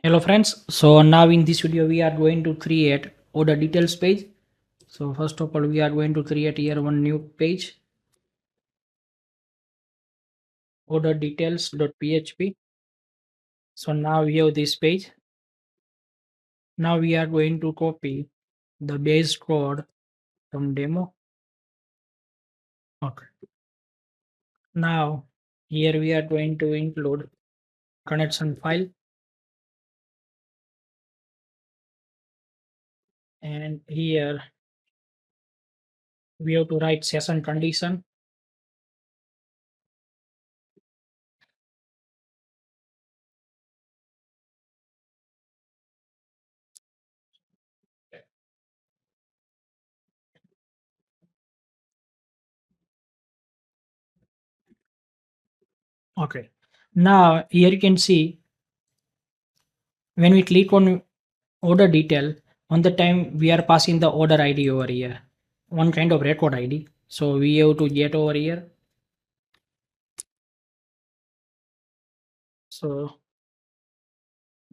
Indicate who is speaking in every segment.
Speaker 1: Hello friends, so now in this video we are going to create order details page. So first of all we are going to create here one new page, order details.php. So now we have this page. Now we are going to copy the base code from demo. Okay. Now here we are going to include connection file, and here we have to write session condition. Okay. Now here you can see when we click on order detail, on the time we are passing the order ID over here, one kind of record ID. So we have to get over here. So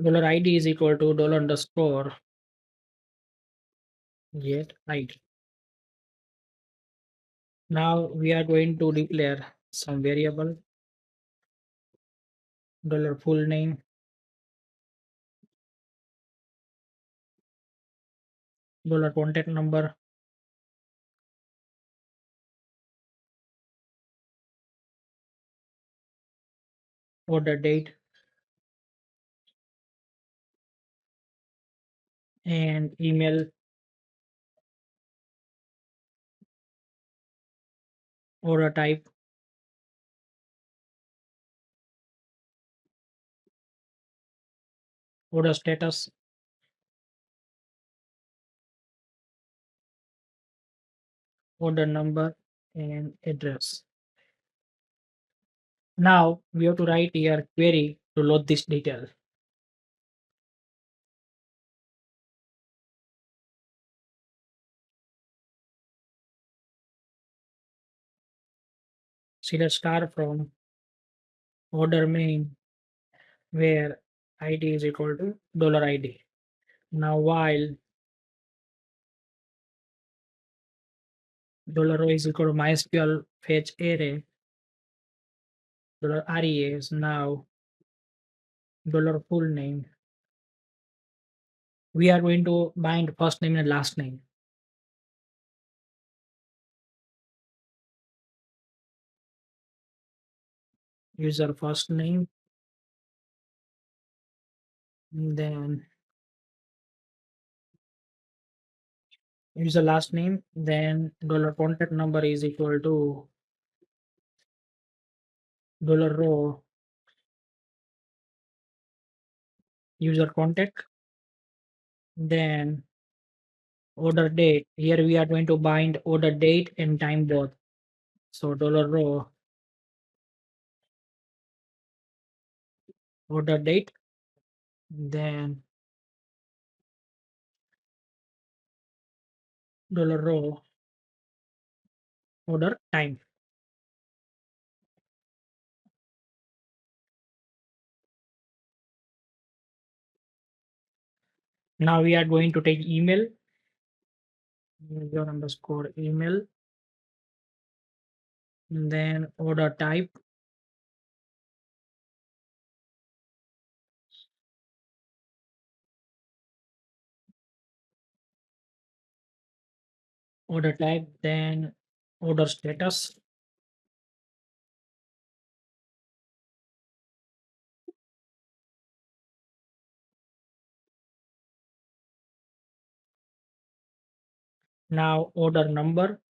Speaker 1: dollar ID is equal to dollar underscore get ID. Now we are going to declare some variable, dollar full name, dollar contact number, order date, and email, order type, order status, order number, and address. Now we have to write here query to load this detail. Select star from order main where ID is equal to dollar ID. Now while dollar $o is equal to MySQL fetch array, dollar $REA is now dollar full name. We are going to bind first name and last name. User first name, then user last name, then dollar contact number is equal to dollar row user contact, then order date. Here we are going to bind order date and time both. So dollar row order date, then dollar row order time. Now we are going to take email, user underscore email, then order type, then order status. Now order number,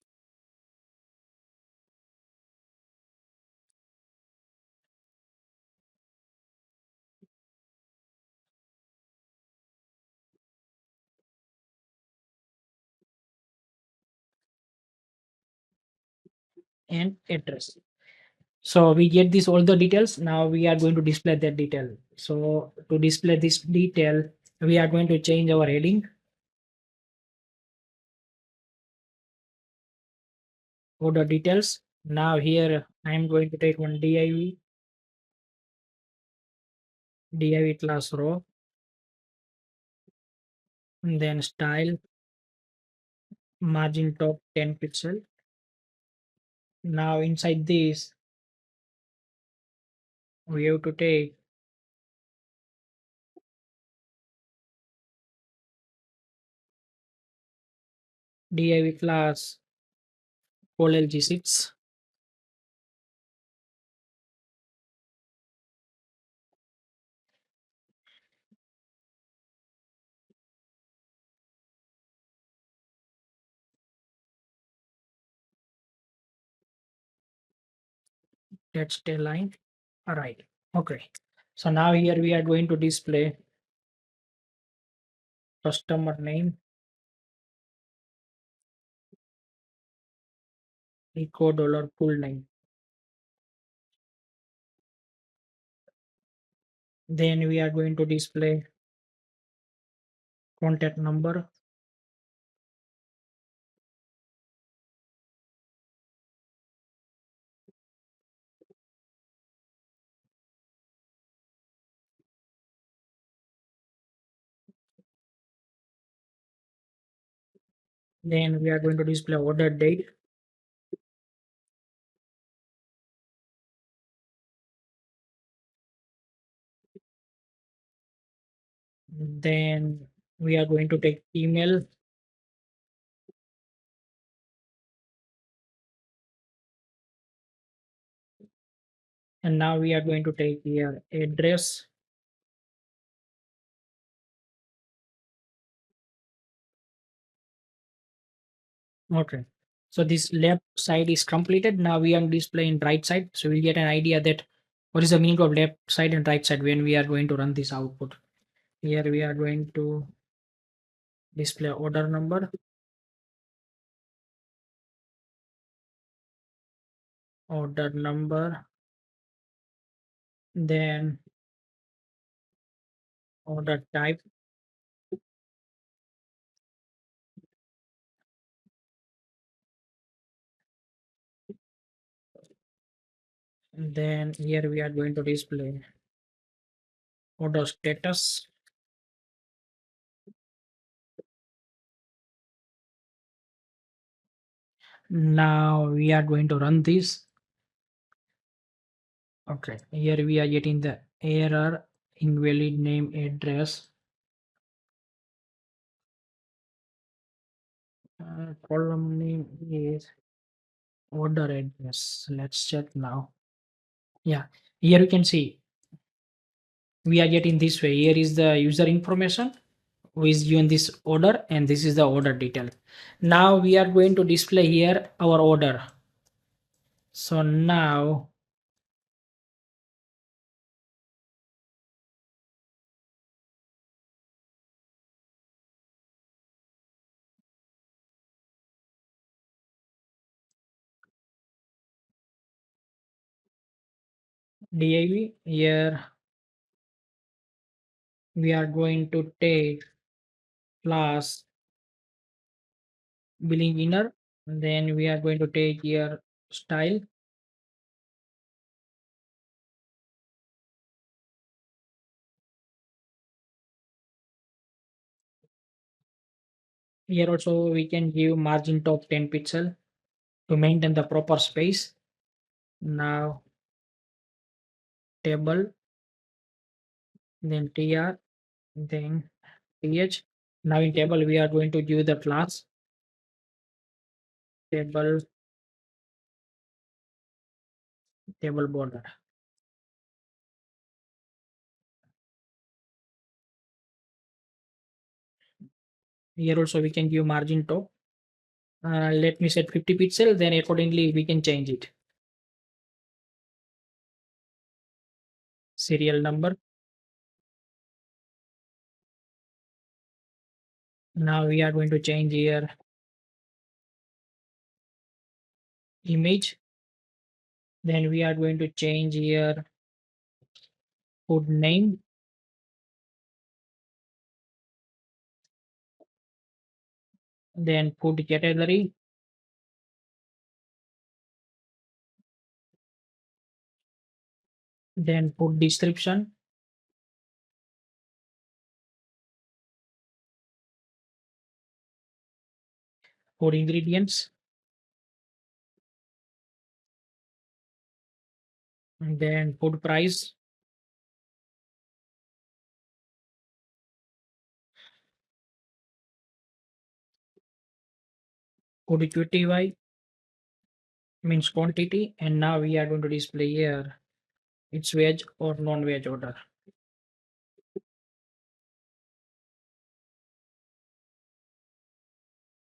Speaker 1: and address. So we get this all the details. Now we are going to display that detail. So to display this detail, we are going to change our heading, order details. Now here I am going to take one div class row, then style, margin top 10 pixel. Now inside this, we have to take div class lg6. That's the line. All right. Okay. So now here we are going to display customer name, eco dollar full name. Then we are going to display contact number. Then we are going to display order date. Then we are going to take email. And now we are going to take here address. Okay. So this left side is completed. Now we are displaying right side. So we get an idea that what is the meaning of left side and right side when we are going to run this output. Here we are going to display order number, then order type, then here we are going to display order status. Now we are going to run this. Okay, here we are getting the error invalid name address. Column name is order address. Let's check now. Yeah, here you can see we are getting this way. Here is the user information who is given this order, and this is the order detail. Now we are going to display here our order. So now div here we are going to take class billing winner. Then we are going to take here style. Here also we can give margin top 10 pixel to maintain the proper space. Now table, then tr, then th. Now in table we are going to give the class table border. Here also we can give margin top. Let me set 50 pixel, then accordingly we can change it. Serial number. Now we are going to change here image. Then we are going to change here food name. Then food category. Then food description. for ingredients, and then food price, food equity y means quantity, and now we are going to display here it's veg or non-veg order.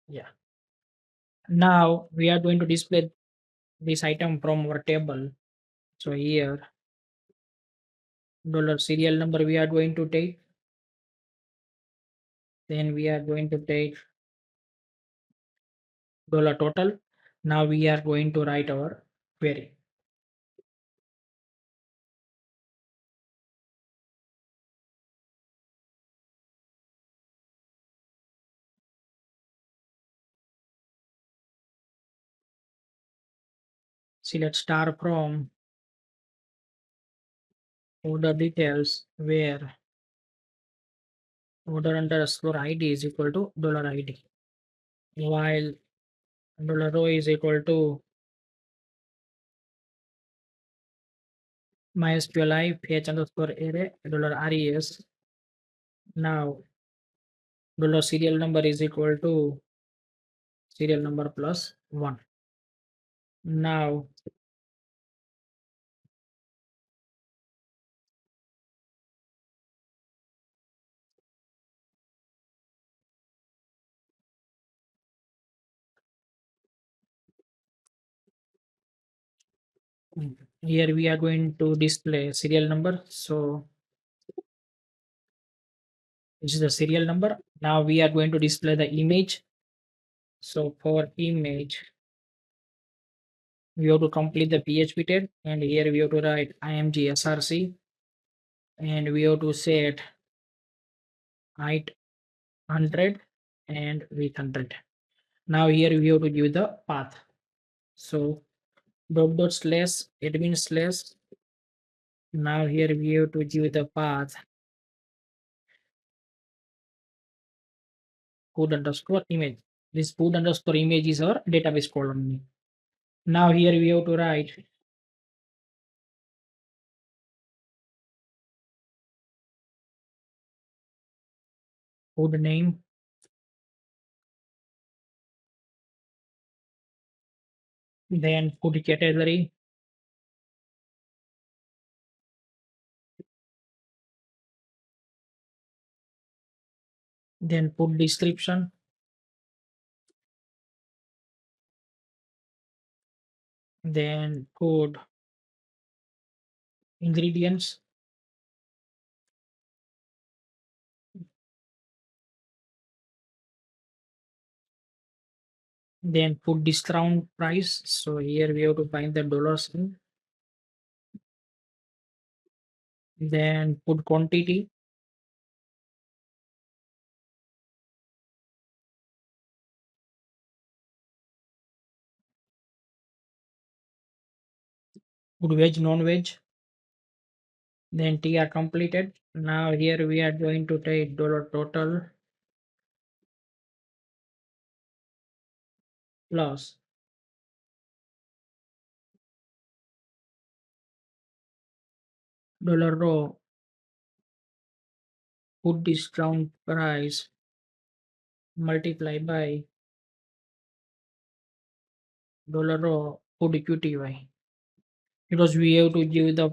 Speaker 1: Yeah. Now we are going to display this item from our table. So here dollar serial number we are going to take. Then we are going to take dollar total. Now we are going to write our query. Select star from order details where order underscore ID is equal to dollar ID, while dollar row is equal to MySQLi fetch underscore array dollar res. Now dollar serial number is equal to serial number plus 1. Now here we are going to display serial number. So this is the serial number. Now we are going to display the image. So for image, we have to complete the PHP tag, and here we have to write img src, and we have to set height 100 and width 100. Now here we have to give the path. So dot slash admin slash. Now here we have to give the path food underscore image. This food underscore image is our database column. Now here we have to write food name, then food category, then food description, then food ingredients, then food discount price. So here we have to find the dollar sign, then food quantity, food veg, non-veg, then TR completed. Now here we are going to take dollar total plus dollar row food discount price multiply by dollar row food equity y, because we have to give the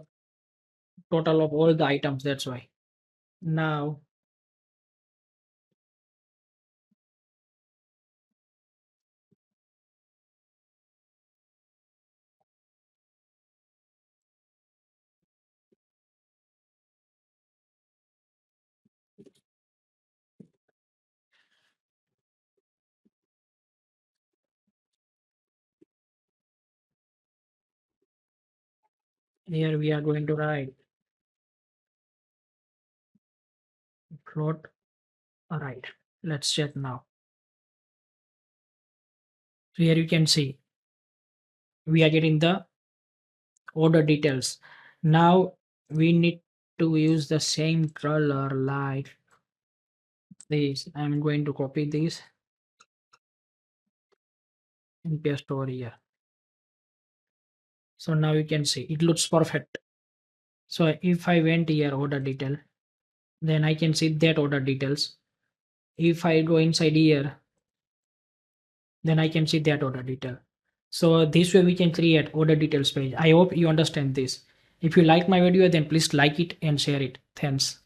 Speaker 1: total of all the items, that's why. Now here we are going to write float. All right, let's check now. So here you can see we are getting the order details. Now we need to use the same color like this. I'm going to copy this and paste over here. So now you can see it looks perfect. So if I went here order detail, then I can see that order details. If I go inside here, then I can see that order detail. So this way we can create order details page. I hope you understand this. If you like my video, then please like it and share it. Thanks.